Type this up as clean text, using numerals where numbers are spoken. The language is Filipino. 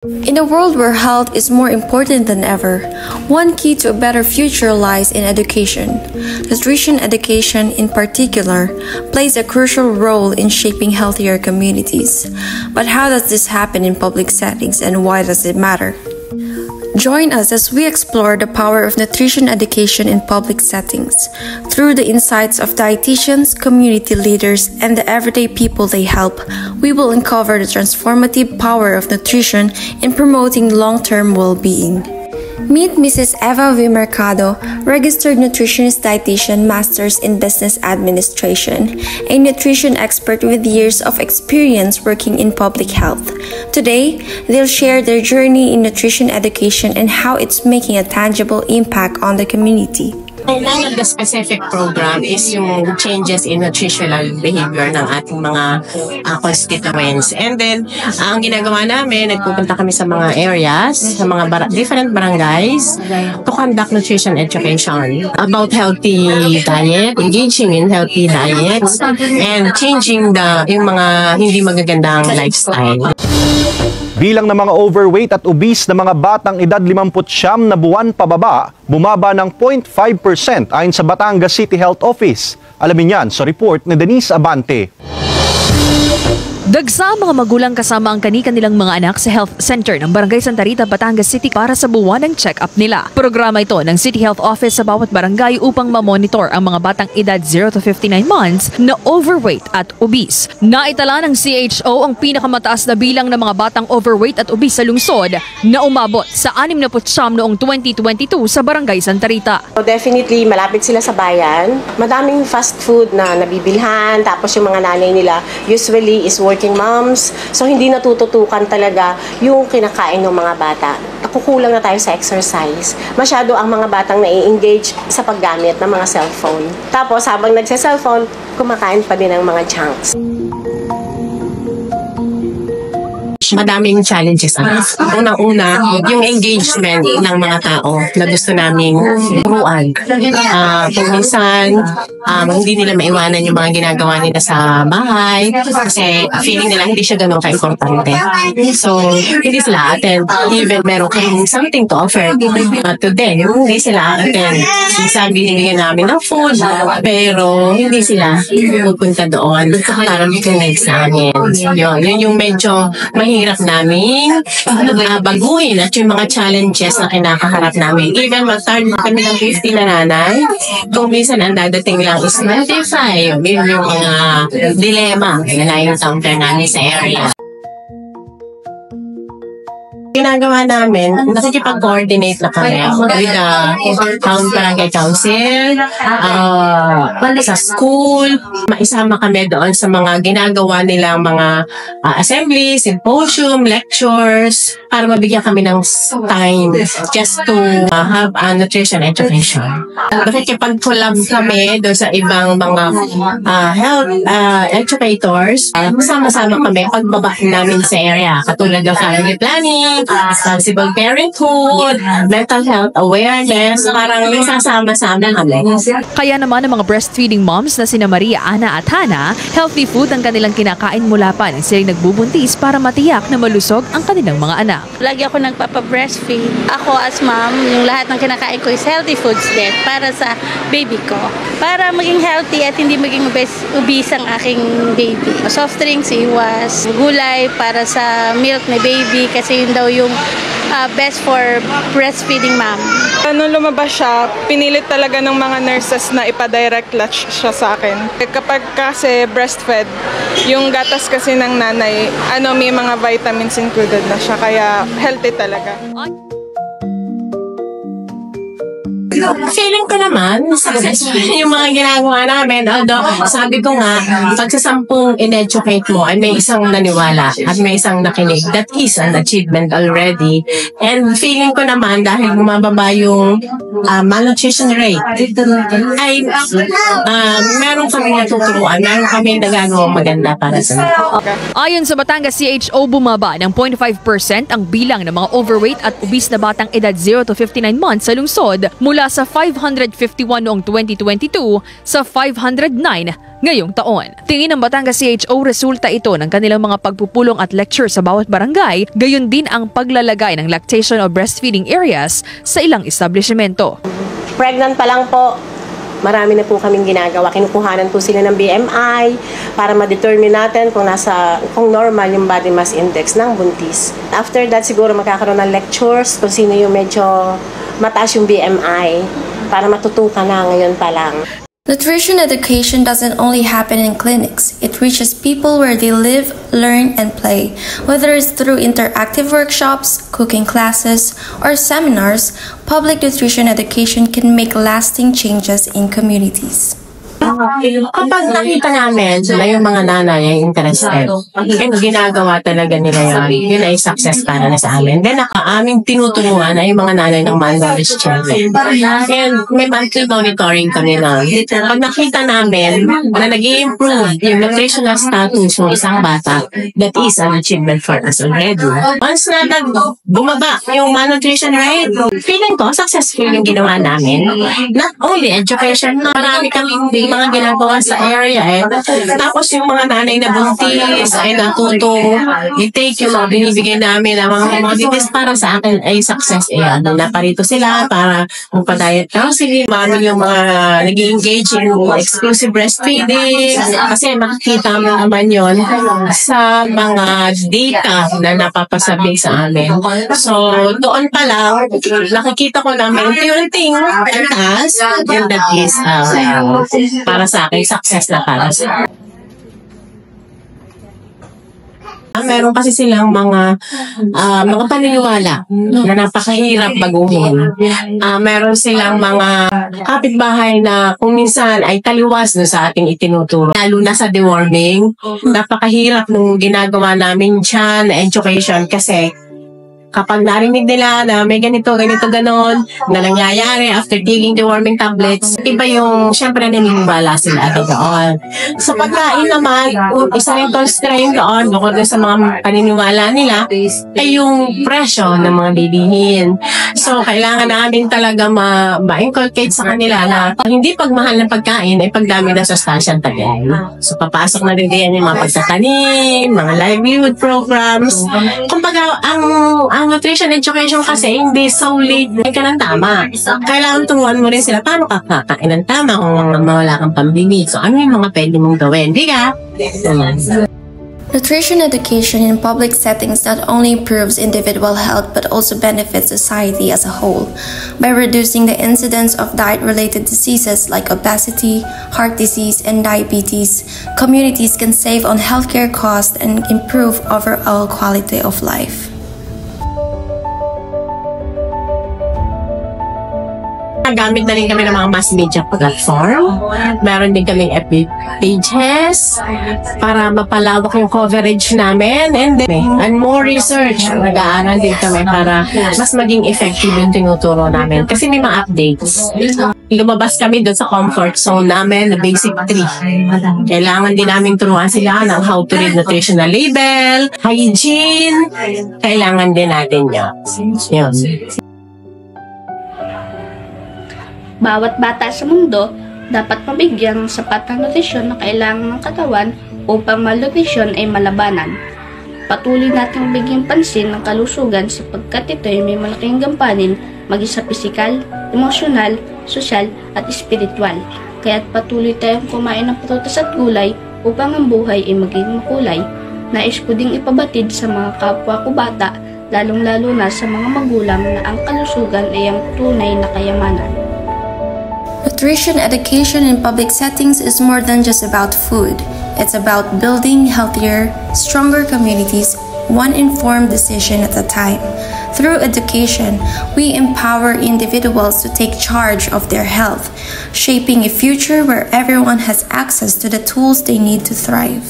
In a world where health is more important than ever, one key to a better future lies in education. Nutrition education, in particular, plays a crucial role in shaping healthier communities. But how does this happen in public settings, and why does it matter? Join us as we explore the power of nutrition education in public settings through the insights of dietitians, community leaders, and the everyday people they help. We will uncover the transformative power of nutrition in promoting long-term well-being. Meet Mrs. Eva V. Mercado, registered nutritionist dietitian, masters in business administration, a nutrition expert with years of experience working in public health. Today, they'll share their journey in nutrition education and how it's making a tangible impact on the community. One of the specific program is yung changes in nutritional behavior ng ating mga constituents. And then, ang ginagawa namin, nagpupunta kami sa mga areas, sa mga different barangays to conduct nutrition education about healthy diet, engaging in healthy diets, and changing yung mga hindi magagandang lifestyle. Bilang ng mga overweight at obese na mga batang edad 59 na buwan pababa, bumaba ng 0.5% ayon sa Batangas City Health Office. Alamin yan sa report ni Denise Abante. Dagsa mga magulang kasama ang kani-kanilang mga anak sa health center ng Barangay Santa Rita, Batangas City para sa buwanang check-up nila. Programa ito ng City Health Office sa bawat barangay upang ma-monitor ang mga batang edad 0 to 59 months na overweight at obese. Naitala ng CHO ang pinakamataas na bilang ng mga batang overweight at obese sa lungsod na umabot sa 69 noong 2022 sa Barangay Santa Rita. So definitely malapit sila sa bayan. Madaming fast food na nabibilhan, tapos yung mga nanay nila usually is working moms, so hindi natututukan talaga yung kinakain ng mga bata. Kukulang na tayo sa exercise. Masyado ang mga batang nai-engage sa paggamit ng mga cellphone. Tapos habang nagsa-cellphone, kumakain pa din ng mga junks. Madaming challenges. Unang-una, yung engagement ng mga tao na gusto naming turuan. Kung minsan, hindi nila maiwanan yung mga ginagawa nila sa bahay kasi feeling nila hindi siya ganun ka-importante. So, hindi sila attend. Even meron kayong something to offer to them, hindi sila attend. Minsan, binibigyan namin ng food, pero hindi sila pupunta doon para makinig sa amin. Yun yung medyo mahirap namin baguhin at yung mga challenges na kinakaharap namin. Even mag-start kami ng 50 na nanay, kung minsan ang dadating lang is 95. Yun yung mga dilema na na-encounter namin sa area. Ginagawa namin, nakikipag-coordinate na kami with the barangay council, sa school, maisama kami doon sa mga ginagawa nilang mga assembly, symposium, lectures, para mabigyan kami ng time just to have a nutrition education. Nakikipag-collab kami doon sa ibang mga health educators. Sama-sama kami pagbaba namin sa area, katulad ng family planning, responsible parenthood, mental health awareness, parang sasama-sama kami. Kaya naman ang mga breastfeeding moms na sina Maria, Ana at Hana, healthy food ang kanilang kinakain mula pa nang silang nagbubuntis para matiyak na malusog ang kanilang mga anak. Lagi ako nagpapa-breastfeed. Ako as mom, yung lahat ng kinakain ko is healthy foods din para sa baby ko. Para maging healthy at hindi maging obese ang aking baby. Soft drinks, iwas. Gulay para sa milk ni baby kasi yun daw yung best for breastfeeding mom. Nung lumabas siya, pinilit talaga ng mga nurses na ipadirect latch siya sa akin. Kapag kasi breastfed, yung gatas kasi ng nanay, may mga vitamins included na siya, kaya healthy talaga. Feeling ko naman, successful yung mga ginagawa namin. Although, sabi ko nga, pag sa 10 in-educate mo, ay may isang naniwala at may isang nakinig. That is an achievement already. And feeling ko naman, dahil bumababa yung malnutrition rate, ay meron kami natuturuan, meron kami nagagawang maganda para sa Ayon sa Batangas CHO, bumaba ng 0.5% ang bilang ng mga overweight at obese na batang edad 0 to 59 months sa lungsod mula mula sa 551 noong 2022 sa 509 ngayong taon. Tingin ng Batangas CHO, resulta ito ng kanilang mga pagpupulong at lecture sa bawat barangay, gayon din ang paglalagay ng lactation o breastfeeding areas sa ilang establishmento. Pregnant pa lang po, marami na po kaming ginagawa. Kinukuhanan po sila ng BMI para ma-determine natin kung normal yung body mass index ng buntis. After that, siguro magkakaroon ng lectures kung sino yung medyo mataas yung BMI para matutukan na ngayon pa lang. Nutrition education doesn't only happen in clinics. It reaches people where they live, learn, and play. Whether it's through interactive workshops, cooking classes, or seminars, public nutrition education can make lasting changes in communities. Kapag nakita namin na yung mga nanay ay interested, and ginagawa talaga nila yun ay success para na sa amin. Then aming tinuturuan ay yung mga nanay ng malnourished children. And may monthly monitoring kami na. Pag nakita namin na nag-i-improve yung nutritional status ng isang bata, that is an achievement for us already. Once na bumaba yung malnutrition rate, feeling ko successful yung ginawa namin. Not only education, marami kaming mga ginagawa sa area Tapos yung mga nanay na buntis ay natutong i-take yung mga binibigay namin ng mga commodities para sa akin ay success. Naparito sila para magpa-diet counseling. Marami yung mga nag-engage in exclusive breastfeeding kasi makikita mo naman yun sa mga data na napapasabi sa amin. So, doon pa lang, nakikita ko namin unti-unting taas, and that is para sa akin, success na para sa akin. Meron kasi silang mga paniniwala na napakahirap baguhin. Meron silang mga kapitbahay na kung minsan ay taliwas na sa ating itinuturo. Lalo na sa deworming, napakahirap nung ginagawa namin dyan na education kasi kapag narinig nila na may ganito, ganon, na nangyayari after taking deworming tablets, iba yung, syempre, naniniwala sila doon. Sa pagkain naman, isa rin constraint doon, bukod sa mga paniniwala nila, ay yung presyo ng mga bilihin. So, kailangan namin talaga ma-inculcate sa kanila na hindi pagmahal ng pagkain, ay pagdami ng sustansyang tagay. So, papasok na rin yan yung mga pagtatanim, mga livelihood programs. Kumbaga, ang nutrition education kasi hindi solely ka ng tama. Kailangan turuan mo rin sila paano ka kakain ng tama kung mawala kang pambili. So, ano yung mga pwede mong gawin? Di ka? Nutrition education in public settings not only improves individual health but also benefits society as a whole. By reducing the incidence of diet-related diseases like obesity, heart disease, and diabetes, communities can save on healthcare costs and improve overall quality of life. Gamit na rin kami ng mga mass media platform. Meron din kaming FB pages para mapalawak yung coverage namin. And more research. Nag-aaral din kami para mas maging effective yung tinuturo namin. Kasi may mga updates. Lumabas kami doon sa comfort zone namin, the basic 3. Kailangan din namin turuan sila ng how to read nutritional label, hygiene. Kailangan din natin yun. Bawat bata sa mundo dapat mabigyan ng sapat na nutrisyon na kailangan ng katawan upang malnutrisyon ay malabanan. Patuloy nating bigyan pansin ng kalusugan sapagkat ito ay may malaking gampanin maging sa pisikal, emosyonal, sosyal at espiritual. Kaya't patuloy tayong kumain ng prutas at gulay upang ang buhay ay maging makulay. Nais ko ding ipabatid sa mga kapwa ko bata, lalong-lalo na sa mga magulang na ang kalusugan ay ang tunay na kayamanan. Nutrition education in public settings is more than just about food. It's about building healthier, stronger communities, one informed decision at a time. Through education, we empower individuals to take charge of their health, shaping a future where everyone has access to the tools they need to thrive.